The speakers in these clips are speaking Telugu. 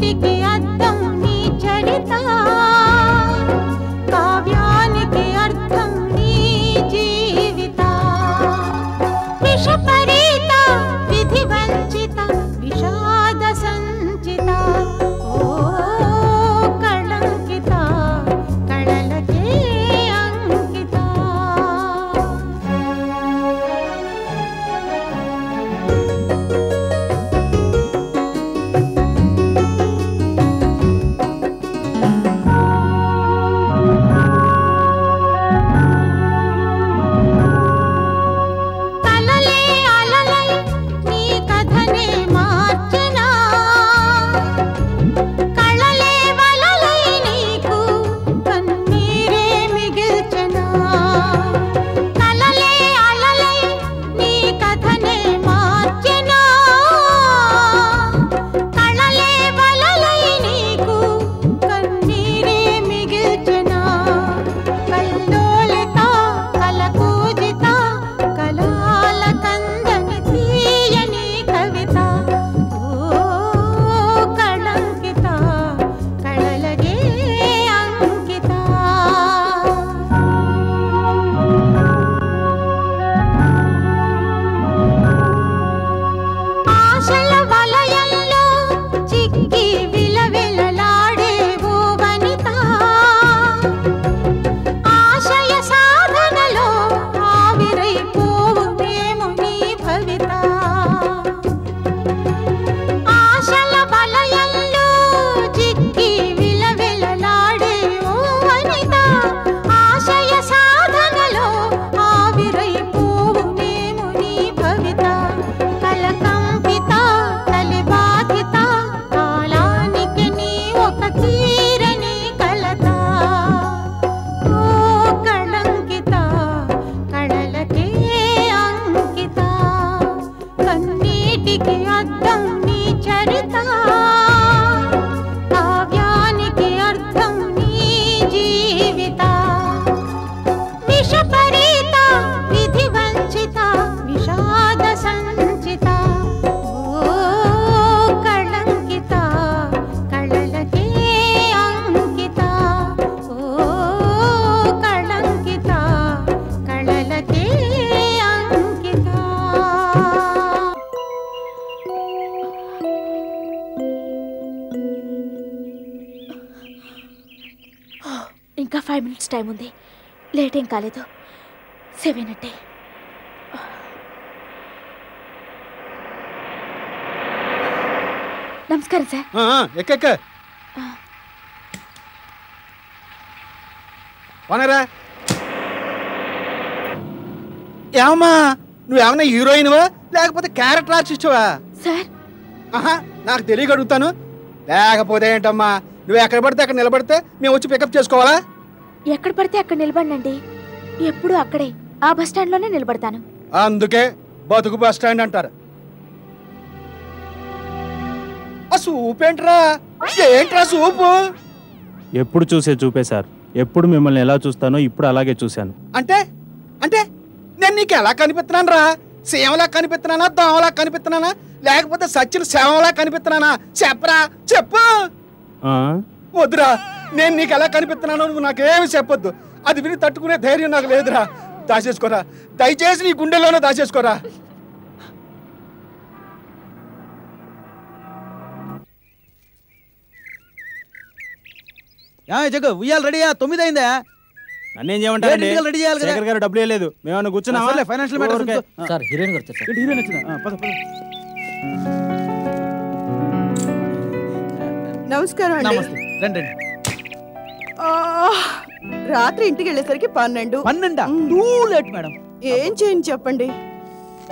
కన్నీటికి అర్థం నీ చరిత, కావ్యానికి అర్థం నీ జీవిత. విషపరీత విధి వంచిత విషాద సంచిత, ఓ కళంకిత కళలకే అంకిత. కలలే అలలై నీ కథనే మార్చెనా, కళలే వలలై నీకు కన్నీరే మిగిల్చెనా. కలలే అలలై నీ కథనే మార్చెనా, కళలే వలలై నీకు కన్నీరే మిగిల్చెనా. కల్లోలిత కలకూజిత కలాల కందని తీయని కవిత, ఓ కళంకిత కళలకే అంకిత. ఆశల వలయంలో చిక్కి విలవిలలాడే ఓ వనిత, ఆశయ సాధనలో ఆవిరైపోవునేమో నీ భవిత. ఆశల వలయంలో చిక్కి విలవిలలాడే ఓ వనిత, ఆశయ సాధనలో ఆవిరైపోవునేమో నీ భవిత. కలకంపిత కలిబాధిత కాలానికి నీ ఒక తీరని కలత, ఓ కళంకిత కళలకే అంకిత. కన్నీటికి అర్థం నీ చరిత, కావ్యానికి అర్థం నీ జీవిత. విషపరీత విధి వంచిత విషాద సంచిత, ఓ కళంకిత కళలకే అంకిత. ఓ కళంకిత కళలకే అంకిత. ఇంకా 5 minutes టైం ఉంది. లేట్ ఏం కాలేదు. 7 అంటే. నమస్కారం సార్. ఎక్క పోనరా. ఏమమ్మా నువ్వేమన్నా హీరోయిన్వా లేకపోతే క్యారెక్టర్ ఆర్టిస్టువా? సార్ నాకు తెలియక అడుగుతాను. లేకపోతే ఏంటమ్మా నువ్వు ఎక్కడ పడితే అక్కడ నిలబడితే మేము వచ్చి పికప్ చేసుకోవాలా? ఎక్కడ పడితే అక్కడ నిలబడినండి. ఎప్పుడు అక్కడే ఆ బస్ స్టాండ్ లోనే నిలబడతాను. అందుకే బతుకు బస్ స్టాండ్ అంటారు. ఆ సూప్ ఏంట్రా? ఏంట్రా సూపు? ఎప్పుడు చూసే చూపే సార్. ఎప్పుడు మిమ్మల్ని ఎలా చూస్తానో ఇప్పుడు అలాగే చూశాను. అంటే అంటే నేను నీకు ఎలా కనిపిస్తున్నాను రా? సేవలా కనిపిస్తున్నానా, దోమలా కనిపిస్తున్నానా, లేకపోతే సచ్చిన సేవలా కనిపిస్తున్నానా? చెప్పరా, చెప్పు. వద్దురా, నేను నీకు ఎలా కనిపిస్తున్నానో నువ్వు నాకేమి చెప్పొద్దు. అది విని తట్టుకునే ధైర్యం నాకు లేదురా. దాచేసుకోరా, దయచేసి నీ గుండెల్లోనే దాచేసుకోరా. జగ్గు ఉయ్యాలి రెడీయా? 9 అయిందా? నన్నేం చేయమంటారు? రెడీ చేయాలి కదా. శేఖర్ గారు డబ్బులు లేదు. మేమన్నా కూర్చున్నావా? ఫైనాన్షియల్ మ్యాటర్స్ సార్ హీరోయిన్ గారు వచ్చారు. హీరోయిన్ వచ్చిందా? పద పద. నమస్కారం అండి. నమస్తే. రండి రండి. రాత్రి ఇంటికి వెళ్ళేసరికి 12. 12 టూ లేట్ మేడం. ఏం చేయని చెప్పండి.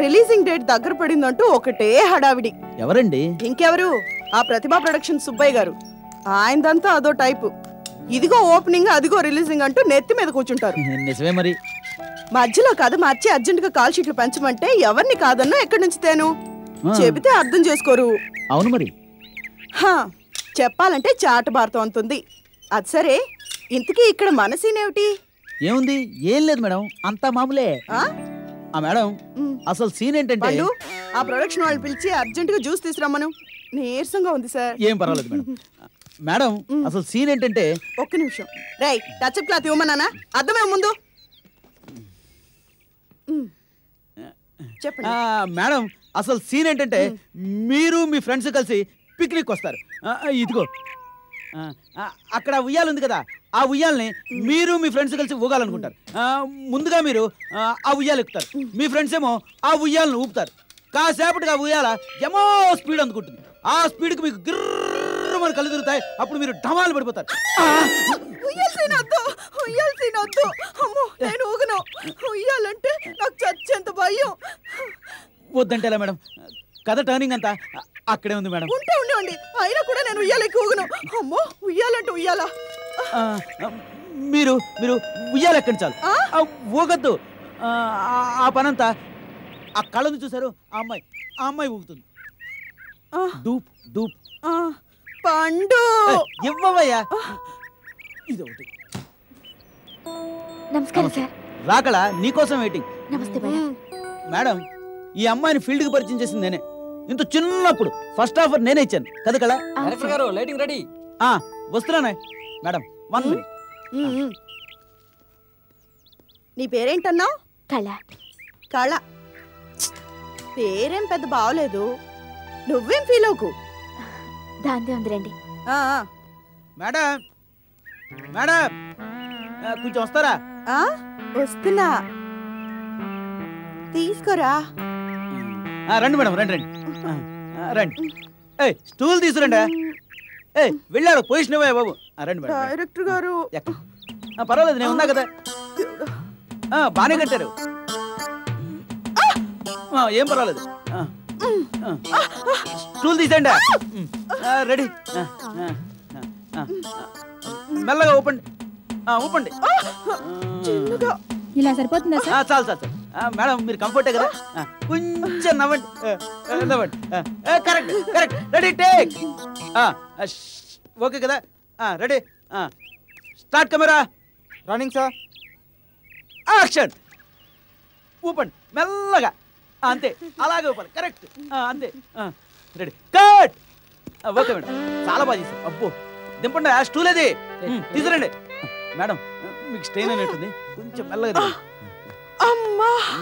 రిలీజింగ్ డేట్ దగ్గర పడిందంటూ ఒకటే హడావిడి. ఎవరండి? ఇంకెవరు, ఆ ప్రతిభా ప్రొడక్షన్ సుబ్బయ్య గారు. ఆయనదంతా అదో టైపు. ఇదిగో ఓపెనింగ్, అదిగో రిలీజింగ్ అంటూ నెత్తి మీద కూర్చుంటారు. నిజమే మరి. మధ్యలో కథ మార్చి అర్జెంట్ గా కాల్ షీట్లు పెంచమంటే ఎవరిని కాదన్నా ఎక్కడి నుంచి తేను? చెబితే అర్థం చేసుకోరు. అవును మరి. చెప్పాలంటే చాట భారతం అంతుంది. అది సరే, ఇంతకీ ఇక్కడ మన సీన్ ఏమిటి? ఏముంది? ఏం లేదు మేడం, అంతా మామూలే. ఆ మేడం అసలు సీన్ ఏంటంటే ఆ ప్రొడక్షన్ వాళ్ళని పిలిచి అర్జెంట్ గా జ్యూస్ తీసుకురమ్మను. నీరసంగా ఉంది సార్. ఏం పర్వాలేదు మేడం. మేడం అసలు సీన్ ఏంటంటే ఒక్క నిమిషం. రేయ్ టచ్అప్ క్లాత్ ఇవ్వమన్నానా? అర్థమే ముందు చెప్పండి. మేడం అసలు సీన్ ఏంటంటే మీరు మీ ఫ్రెండ్స్ కలిసి పిక్నిక్ వస్తారు. ఇదిగో అక్కడ ఉయ్యాలు ఉంది కదా, ఆ ఉయ్యాలని మీరు మీ ఫ్రెండ్స్ కలిసి ఊగాలనుకుంటారు. ముందుగా మీరు ఆ ఉయ్యాలు ఎక్కుతారు, మీ ఫ్రెండ్స్ ఏమో ఆ ఉయ్యాలను ఊపుతారు. కాసేపటికి ఆ ఉయ్యాల ఏమో స్పీడ్ అందుకుంటుంది. ఆ స్పీడ్కి మీకు గిర్రు మన కళ్ళు తిరుగుతాయి. అప్పుడు మీరు ఢమాలు పడిపోతారు. అమ్మో నేను ఊగను. ఉయ్యాలంటే నాకు చచ్చేంత భయం. వద్దంటే ఎలా మేడం, కథ టర్నింగ్ అంతా అక్కడే ఉంది మేడం. ఉండండి, అయినా కూడా నేను ఉయ్యాలకి ఊగను. అమ్మో ఉయ్యాలంటే ఉయ్యాలా? మీరు మీరు ఉయ్యాలు ఎక్కండి చాలు, ఊగద్దు. ఆ పనంతా ఆ కళ్ళను చూసారు, ఆ అమ్మాయి ఊగుతుంది. Dupe dupe. పండు ఇవ్వవయ్యా. ఇది ఒకటి. నమస్కారం సార్. రాకడా నీకోసం వెయిటింగ్. నమస్తే మేడం. మేడం ఈ అమ్మాయిని ఫీల్డ్కి పరిచయం చేసింది నేనే. ఇంత చిన్నప్పుడు ఫస్ట్ ఆఫర్ నేనే ఇచ్చాను కదా కళ. డైరెక్టర్ గారు లైటింగ్ రెడీ. వస్తున్నానే మేడం. 1 minute. నీ పేరేంటన్నావు? కళ. కళ పేరేం పెద్ద బాగోలేదు. నువ్వేం ఫీల్ అవ్వకు. దాందే ఉందిలేండి. మేడం మేడం కొంచెం వస్తారా? వస్తున్నా, తీసుకోరా. రండి మేడం, రండి రండి రండి. స్టూల్ తీసుకురండి. వెళ్ళారు పొజిషన్ ఇవ్వయా బాబు. రండి మేడం. డైరెక్టర్ గారు పర్వాలేదు, నేను ఉన్నా కదా. బాగానే కట్టారు, ఏం పర్వాలేదు. స్టూల్ తీసండి. రెడీ. మెల్లగా ఊపండి, ఊపండి. ఇలా సరిపోతుందా సార్? చాలు చాలు చాలు. మేడం మీరు కంఫర్టే కదా, కొంచెం నవ్వండి. నవ్వండి. Correct correct. Ready take. Okay కదా, ready. Start camera. Running sir. Action. ఊపండి మెల్లగా, అంతే. అలాగే ఊపాలి. కరెక్ట్, అంతే. Ready cut. ఓకే మేడం, చాలా బాగా చేశారు. అబ్బో దింపండి. ఆ స్టూల్ అది తీసుకురండి. మేడం మీకు స్ట్రెయిన్ అయినట్టుంది, కొంచెం మెల్లగా.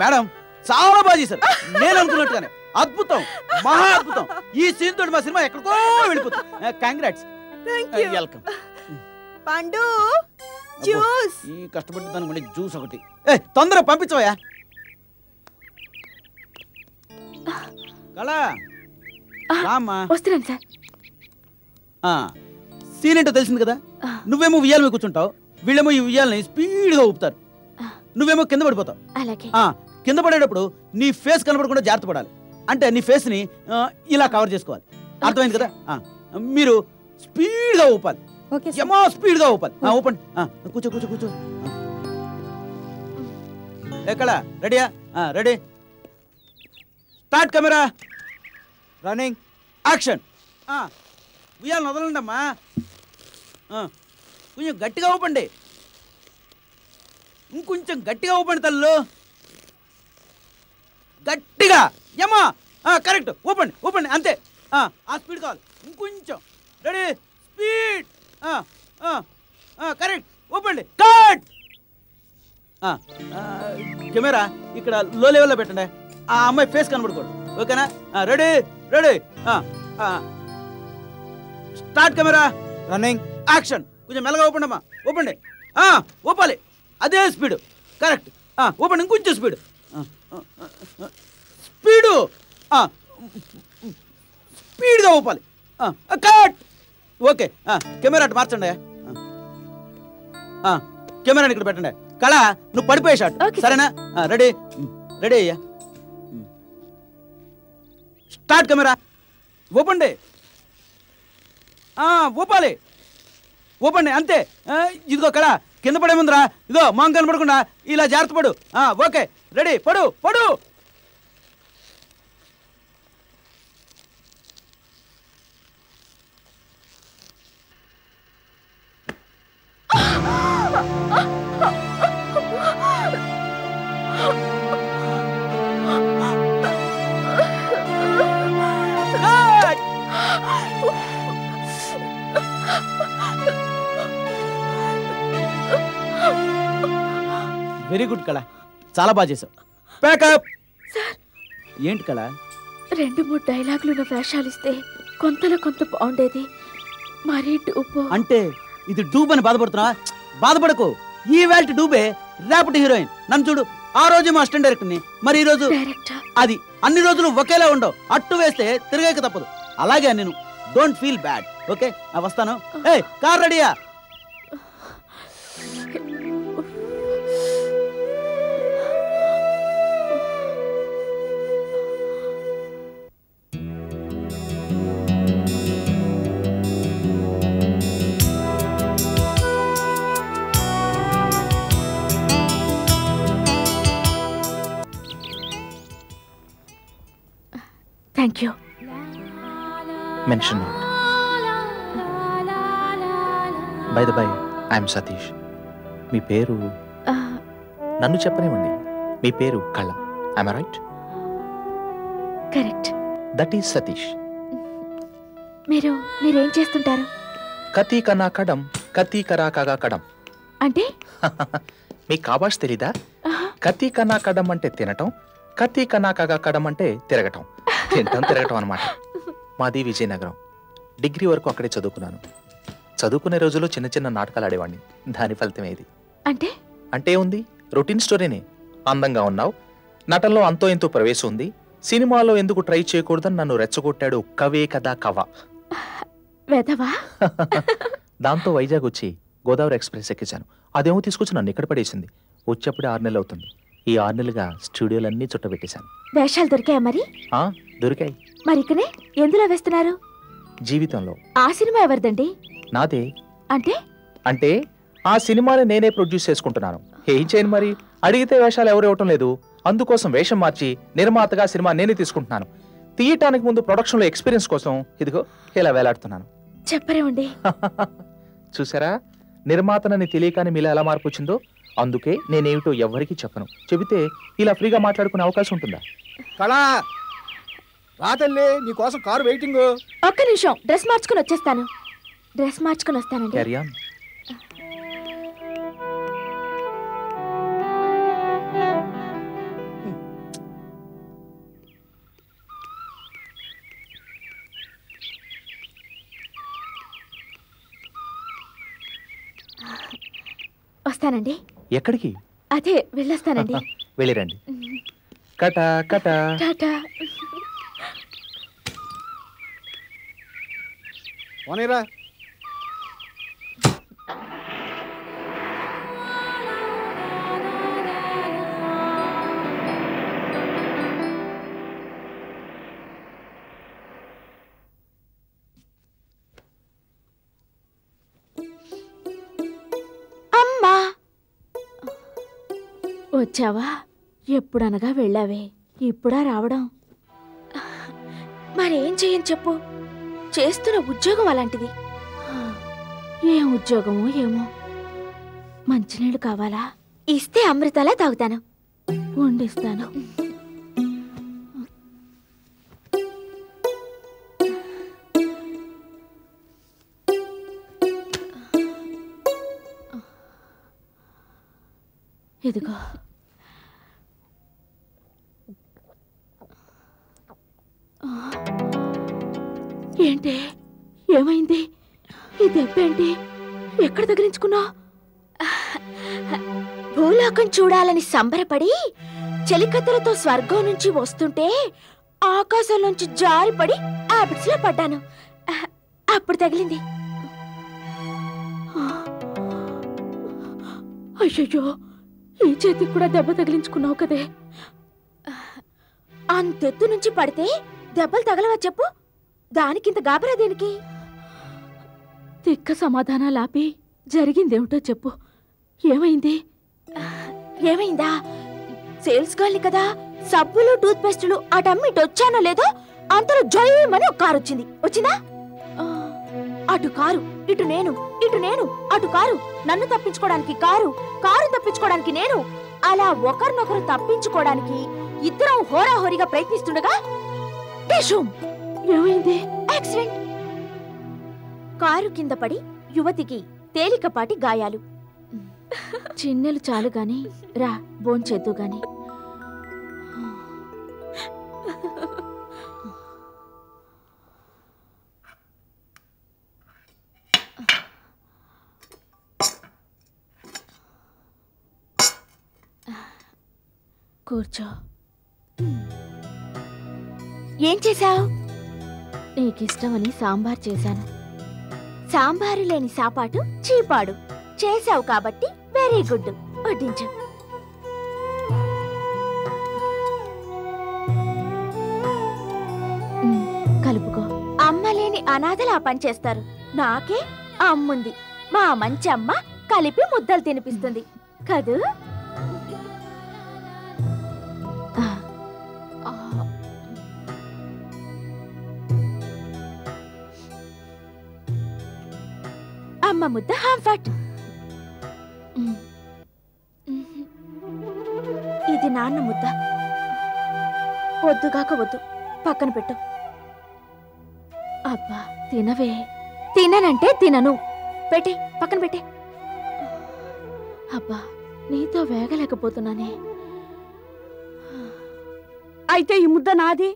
మేడం చాలా బాగా చేశారు, నేను అనుకున్నట్టుగానే. అద్భుతం, మహా అద్భుతం. ఈ సీన్ తోటి మా సినిమా ఎక్కడికో వెళ్ళిపోతుంది. కంగ్రాట్స్. వెల్కమ్. పండు జ్యూస్. ఈ కష్టపడి దాని మళ్ళీ జ్యూస్ ఒకటి. తొందరగా పంపించవయ్యా. కళా రామ్మా. వస్తున్నాను సార్. సీన్ ఏంటో తెలిసింది కదా. నువ్వేమో ఉయ్యాల మీద కూర్చుంటావు, వీళ్ళేమో ఈ ఉయ్యాలని స్పీడ్గా ఊపుతారు. నువ్వేమో కింద పడిపోతావు. అలాగే. కింద పడేటప్పుడు నీ ఫేస్ కనపడకుండా జాగ్రత్త పడాలి. అంటే నీ ఫేస్ ని ఇలా కవర్ చేసుకోవాలి. అర్థమైంది కదా. మీరు స్పీడ్గా ఊపాలి, ఏమో స్పీడ్గా ఊపాలి. ఊపండి. కూర్చో కూర్చో కూర్చో. ఎక్కడ? రెడీయా? Ready. Start camera. Running action. ఉయ్యాలను వదలండి అమ్మా. కొంచెం గట్టిగా ఊపండి, ఇంకొంచెం గట్టిగా ఊపండి తల్లు. గట్టిగా. ఏమా కరెక్ట్. ఊపండి ఊపండి, అంతే. ఆ స్పీడ్ కావాలి, ఇంకొంచెం. Ready speed. కరెక్ట్. ఊపండి. కట్. కెమెరా ఇక్కడ లో లెవెల్లో పెట్టండి. ఆ అమ్మాయి ఫేస్ కనబడకూడదు. ఓకేనా? Ready ready. Start camera. Running action. కొంచెం మెల్లగా ఊపండి అమ్మా. ఊపండి. ఊపాలి, అదే స్పీడు. కరెక్ట్. ఊపండి, ఇంకొంచెం స్పీడు. స్పీడు. స్పీడ్గా ఊపాలి. కట్. ఓకే. కెమెరా అటు మార్చండి. కెమెరాని ఇక్కడ పెట్టండి. కళ నువ్వు పడిపోయే షాట్, సరేనా? రెడీ రెడీ అయ్యా. Start camera. ఊపండి. ఊపాలి, ఊపండి, అంతే. ఇదిగో కళ కింద పడే ముందురా, ఇదిగో మాంగ్ కనపడకుండా ఇలా జాగ్రత్త పడు. Okay ready. పడు పడు. వెరీ గుడ్ కళ, చాలా బాగా చేసావు. ప్యాకప్. ఏంటి కళ? 2-3 డైలాగులు వేషాలు ఇస్తే కొంతలో కొంత బాగుండేది. మరీ డూపు అంటే ఇది డూబ్ అని బాధపడుతున్నా? బాధపడకు, ఈ వేల్ట్ డూబే రేపటి హీరోయిన్. నన్ను చూడు, ఆ రోజు మా అసిస్టెంట్ డైరెక్టర్ని, మరి ఈ రోజు డైరెక్టర్. అది అన్ని రోజులు ఒకేలా ఉండవు, అట్టు వేస్తే తిరగక తప్పదు. అలాగే నేను డోంట్ ఫీల్ బ్యాడ్. ఓకే, వస్తాను. ఏ కార్ రెడీయా? Thank you. Mention not. By the by, I'm Satish. మీ పేరు? నన్ను చెప్పనివ్వండి. మీ పేరు Kala, I'm right? Correct. That is Satish. మీరేం చేస్తుంటారు? కతీ కన్నా కడం, కతీ కరా కగా కడం. అంటే మీకు కాబాష్ తెలీదా? కతీ కన్నా కడం అంటే తినటం, కతీ కన్నా కగా కడం అంటే తిరగటం. తిరగటం అనమాట. మాది విజయనగరం. డిగ్రీ వరకు అక్కడే చదువుకున్నాను. చదువుకునే రోజుల్లో చిన్న చిన్న నాటకాలు ఆడేవాడిని. దాని ఫలితమే ఇది. అంటే ఉంది, రొటీన్ స్టోరీనే. అందంగా ఉన్నావు, నటనలో అంతో ఎంతో ప్రవేశం ఉంది, సినిమాలో ఎందుకు ట్రై చేయకూడదని నన్ను రెచ్చగొట్టాడు కవే కదా కవ. దాంతో వైజాగ్ వచ్చి గోదావరి ఎక్స్ప్రెస్ ఎక్కించాను. అదేమో తీసుకొచ్చి నన్ను ఇక్కడ పడేసింది. వచ్చేప్పుడే 6 నెలలు అవుతుంది. ఈ 6 నెలలుగా స్టూడియోలన్నీ చుట్టబెట్టేశాను. వేషాలు దొరికాయా మరి? దొరికాయి. మరి ఇకనే ఎందులో వేస్తున్నారు? జీవితంలో. ఆ సినిమా ఎవరిదండి? నాదే. అంటే ఆ సినిమాని నేనే ప్రొడ్యూస్ చేసుకుంటున్నాను. ఏం చేయను మరి, అడిగితే వేషాలు ఎవరు ఇవ్వటం లేదు. అందుకోసం వేషం మార్చి నిర్మాతగా సినిమా నేనే తీసుకుంటున్నాను. తీయటానికి ముందు ప్రొడక్షన్లో ఎక్స్పీరియన్స్ కోసం ఇదిగో ఇలా వేలాడుతున్నాను. చెప్పరేమండి. చూసారా, నిర్మాతనని తెలియకాని మీలో ఎలా మార్పు వచ్చిందో. అందుకే నేనేమిటో ఎవరికి చెప్పను. చెబితే ఇలా ఫ్రీగా మాట్లాడుకునే అవకాశం ఉంటుందా? కళా రాతల్లే, నీ కోసం కారు వెయిటింగ్. ఒక్క నిమిషం, డ్రెస్ మార్చుకుని వచ్చేస్తాను. డ్రెస్ మార్చుకుని వస్తానండి. Carry on. వస్తానండి. ఎక్కడికి? అదే వెళ్ళొస్తానండి. వెళ్ళిరండి. కటా కటా. టాటా. పోనీరా. అమ్మా, వచ్చావా? ఎప్పుడనగా వెళ్ళావే, ఇప్పుడా రావడం? మరేం చెయ్యని చెప్పు. చేస్తున్న ఉద్యోగం అలాంటిది. ఏం ఉద్యోగమో ఏమో. మంచినీళ్ళు కావాలా? ఇస్తే అమృతాలా తాగుతాను. వండిస్తాను. ఇదిగో. ఏంటి, ఏమైంది? ఈ దెబ్బేంటి? ఎక్కడ తగిలించుకున్నా? భూలోకం చూడాలని సంబరపడి చెలికత్తెలతో స్వర్గం నుంచి వస్తుంటే ఆకాశంలోంచి జారిపడి యాపిడ్స్ లో పడ్డాను. అప్పుడు తగిలింది. అయ్యయ్యో, ఈ చేతికి కూడా దెబ్బ తగిలించుకున్నావు కదే. అంతెత్తు నుంచి పడితే దెబ్బలు తగలవా చెప్పు? దానికింత గాబరా దేనికి? తిక్క సమాధానాలాపి జరిగిందేమిటో చెప్పు. ఏమైంది? ఏమైందా? సేల్స్ గర్ల్ని కదా, సబ్బులు టూత్ పేస్టులు అటమ్మిటి వచ్చానో లేదో అంతలో జయమని ఒక కారు వచ్చింది. వచ్చిందా? అటు కారు, ఇటు నేను, ఇటు నేను, అటు కారు. నన్ను తప్పించుకోవడానికి కారు, కారు తప్పించుకోవడానికి నేను. అలా ఒకరినొకరు తప్పించుకోవడానికి ఇద్దరం హోరాహోరీగా ప్రయత్నిస్తుండగా ఏమైంది? యాక్సిడెంట్. కారు కింద పడి యువతికి తేలికపాటి గాయాలు. చిన్నెలు చాలు గాని రా భోంచేద్దు గాని. కూర్చో. ఏం చేశావు? నీకిష్టమని సాంబార్ చేశాను. సాంబారు లేని సాపాటు చీపాడు. చేశావు కాబట్టి వెరీ గుడ్. వడ్డించు. కలుపుకో. అమ్మ లేని అనాథలు ఆ పని చేస్తారు. నాకే అమ్ముంది. మా మంచి అమ్మ కలిపి ముద్దలు తినిపిస్తుంది కదూ. అమ్మ ముద్ద హాంఫట్. ఇది నాన్న ముద్ద. వద్దుగాక వద్దు, పక్కన పెట్టు. అబ్బా తినవే. తిననంటే తినను. పెట్టే, పక్కన పెట్టే. అబ్బా నీతో వేగలేకపోతున్నానే. అయితే ఈ ముద్ద నాది.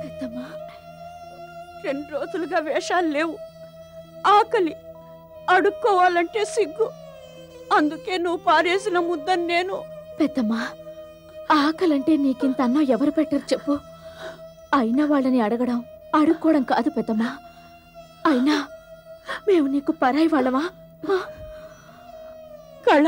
పెద్దమ్మా, 2 రోజులుగా వేషాలు లేవు. ఆకలి, అడుక్కోవాలంటే సిగ్గు. అందుకే నువ్వు పారేసిన ముద్దని నేను. పెద్దమ్మా, ఆకలంటే నీకింత అన్నం ఎవరు పెట్టరు చెప్పు. అయినా వాళ్ళని అడగడం అడుక్కోవడం కాదు పెద్దమ్మా. అయినా మేము నీకు పరాయి వాళ్ళమా? కళ